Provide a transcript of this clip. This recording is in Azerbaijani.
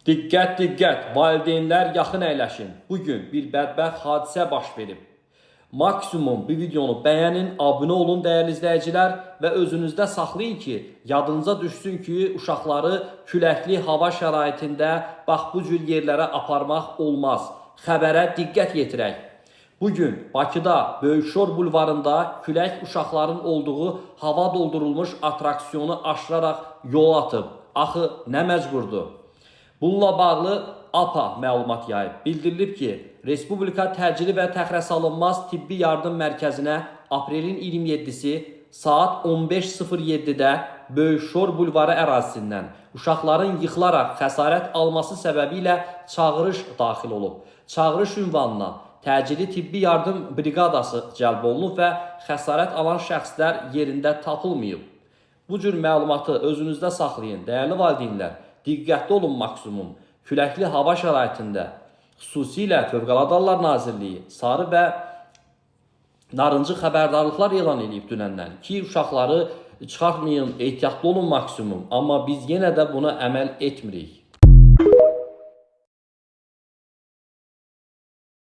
Diqqət, diqqət, valideynlər yaxın əyləşin. Bugün bir bədbəxt hadisə baş verib. Maksimum bu videonu bəyənin, abunə olun dəyərli izləyicilər və özünüzdə saxlayın ki, yadınıza düşsün ki, uşaqları küləkli hava şəraitində bax bu cür yerlərə aparmaq olmaz. Xəbərə diqqət yetirək. Bugün Bakıda Böyükşor bulvarında külək uşaqların olduğu hava doldurulmuş atraksiyonu aşıraraq yol atıb. Axı nə məcburdur? Bununla bağlı APA məlumat yayıb. Bildirilib ki, Respublika Təcili və Təxirəsalınmaz Tibbi Yardım Mərkəzinə aprelin 27-si saat 15:07-də Böyükşor bulvarı ərazisindən uşaqların yıxılaraq xəsarət alması səbəbilə çağırış daxil olub. Çağırış ünvanına təcili tibbi yardım briqadası cəlb olunub və xəsarət alan şəxslər yerində tapılmayıb. Bu cür məlumatı özünüzdə saxlayın, dəyərli valideynlər. Diqqətli olun maksimum. Küləkli hava şəraitində, xüsusilə Fövqəladə Hallar Nazirliyi sarı və narıncı xəbərdarlıqlar elan edib dünəndən ki, uşaqları çıxartmayın, ehtiyatlı olun maksimum. Amma biz yenə də buna əməl etmirik.